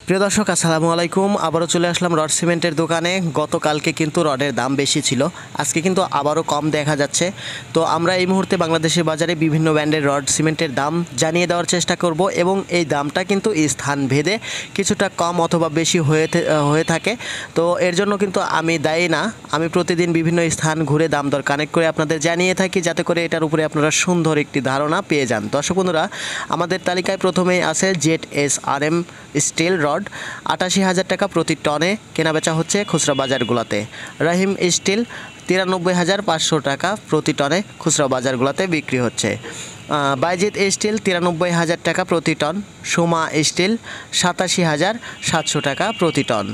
প্রিয় দর্শক আসসালামু আলাইকুম। আবারও চলে আসলাম রড সিমেন্টের দোকানে। গতকালকে কিন্তু রডের দাম বেশি ছিল, আজকে কিন্তু আবারও কম দেখা যাচ্ছে। তো আমরা এই মুহূর্তে বাংলাদেশের বাজারে বিভিন্ন ব্র্যান্ডের রড সিমেন্টের দাম জানিয়ে দেওয়ার চেষ্টা করব এবং এই দামটা কিন্তু স্থান ভেদে কিছুটা কম অথবা বেশি হয়ে থাকে। তো এর জন্য কিন্তু আমি দায়ী না, আমি প্রতিদিন বিভিন্ন স্থান ঘুরে দাম দর কানেক্ট করে আপনাদের জানিয়ে থাকি, যাতে করে এটার উপরে আপনারা সুন্দর একটি ধারণা পেয়ে যান। দর্শক বন্ধুরা, আমাদের তালিকায় প্রথমেই আছে ZSRM স্টিল রড ৮৮,০০০ টাকা প্রতি টনে কেনাবেচা হচ্ছে খুচরা বাজারগুলোতে। রাহিম স্টিল ৯৩,৫০০ টাকা প্রতি টনে খুচরা বাজারগুলোতে বিক্রি হচ্ছে। বাইজিৎ স্টিল ৯৩,০০০ টাকা প্রতি টন। সোমা স্টিল ৮৭,৭০০ টাকা প্রতি টন।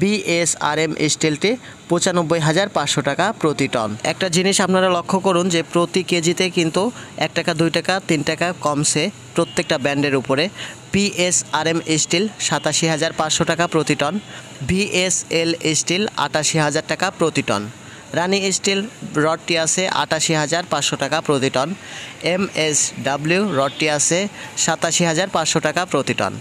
BSRM স্টিলটি ৯৫,৫০০ টাকা প্রতি টন। একটা জিনিস আপনারা লক্ষ্য করুন যে প্রতি কেজিতে কিন্তু ১ টাকা ২ টাকা ৩ টাকা কমছে প্রত্যেকটা ব্র্যান্ডের উপরে। PSRM স্টিল ৮৭,৫০০ টাকা প্রতি টন। VSL স্টিল ৮৮,০০০ টাকা প্রতি টন। রানী স্টিল রডটি আছে ৮৮,৫০০ টাকা প্রতি টন। MSW রডটি আছে ৮৭,৫০০ টাকা প্রতি টন।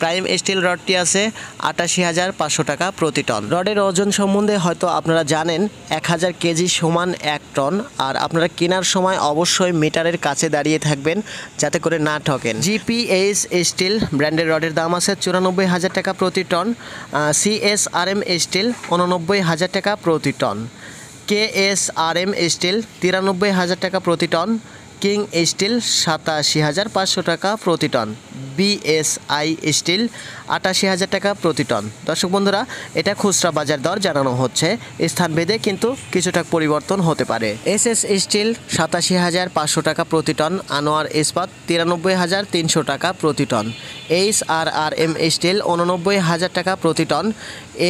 প্রাইম স্টিল রডটি আছে ৮৮,৫০০ টাকা প্রতি টন। রডের ওজন সম্বন্ধে হয়তো আপনারা জানেন ১,০০০ কেজি সমান ১ টন। আর আপনারা কেনার সময় অবশ্যই মিটারের কাছে দাঁড়িয়ে থাকবেন যাতে করে না ঠকেন। GPH স্টিল ব্র্যান্ডের রডের দাম আছে ৯৪,০০০ টাকা প্রতি টন। CSRM স্টিল ৮৯,০০০ টাকা প্রতি টন। KSRM স্টিল ৯৩,০০০ টাকা প্রতি টন। কিং স্টিল ৮৭,৫০০ টাকা প্রতি টন। BSI স্টিল ৮৮,০০০ টাকা প্রতি টন। দর্শক বন্ধুরা, এটা খুচরা বাজার দর জানানো হচ্ছে, স্থানভেদে কিন্তু কিছুটা পরিবর্তন হতে পারে। SS স্টিল ৮৭,৫০০ টাকা প্রতি টন। আনোয়ার ইস্পাত ৯৩,৩০০ টাকা প্রতি টন। HRRM স্টিল ৮৯,০০০ টাকা প্রতি টন।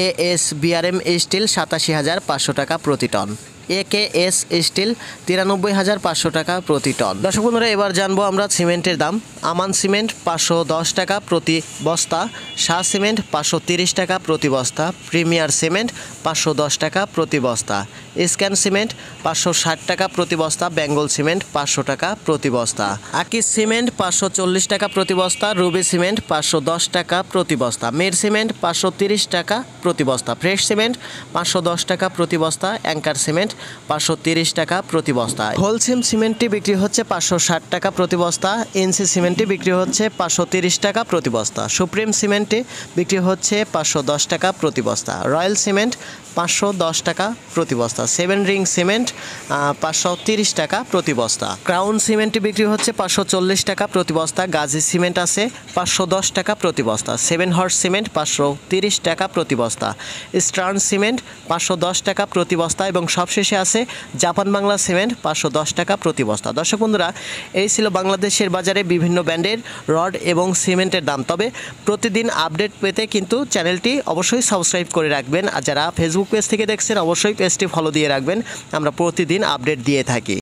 ASBRM স্টিল ৮৭,৫০০ টাকা প্রতি টন। AKS স্টিল ৯৩,৫০০ টাকা প্রতি টন। দর্শক বন্ধুরা, এবার জানবো আমরা সিমেন্টের দাম। আমান সিমেন্ট ৫১০ টাকা প্রতি বস্তা। শাহ সিমেন্ট ৫৩০ টাকা প্রতি বস্তা। প্রিমিয়ার সিমেন্ট ৫১০ টাকা প্রতি বস্তা। স্ক্যান সিমেন্ট ৫৬০ টাকা প্রতি বস্তা। বেঙ্গল সিমেন্ট ৫০০ টাকা প্রতি বস্তা। আকিস সিমেন্ট ৫৪০ টাকা প্রতি বস্তা। রুবি সিমেন্ট ৫১০ টাকা প্রতি বস্তা। মির সিমেন্ট ৫৩০ টাকা প্রতি বস্তা। ফ্রেশ সিমেন্ট ৫১০ টাকা প্রতি বস্তা। অ্যাঙ্কার সিমেন্ট ৫৩০ টাকা প্রতি বস্তা। হোলসেম সিমেন্টটি বিক্রি হচ্ছে ৫৬০ টাকা প্রতি বস্তা। এনসি সিমেন্টটি বিক্রি হচ্ছে ৫৩০ টাকা প্রতি বস্তা। সুপ্রিম সিমেন্টটি বিক্রি হচ্ছে ৫১০ টাকা প্রতি বস্তা। রয়্যাল সিমেন্ট ৫১০ টাকা প্রতি বস্তা। 7 রিং সিমেন্ট ৫৩০ টাকা প্রতি বস্তা। ক্রাউন সিমেন্টটি বিক্রি হচ্ছে ৫৪০ টাকা প্রতি বস্তা। গাজী সিমেন্ট আছে ৫১০ টাকা প্রতি বস্তা। 7 হর্স সিমেন্ট ৫৩০ টাকা প্রতি বস্তা। স্টার্ন সিমেন্ট ৫১০ টাকা প্রতি বস্তা এবং সবশেষে আছে জাপান বাংলা সিমেন্ট ৫১০ টাকা প্রতি বস্তা। দর্শক বন্ধুরা, এই ছিল বাংলাদেশের বাজারে বিভিন্ন ব্র্যান্ডের রড এবং সিমেন্টের দাম। তবে প্রতিদিন আপডেট পেতে কিন্তু চ্যানেলটি অবশ্যই সাবস্ক্রাইব করে রাখবেন। আর যারা ফেসবুক পেজ থেকে দেখছেন অবশ্যই পেজটি ফলো দিয়ে রাখবেন, আমরা প্রতিদিন আপডেট দিয়ে থাকি।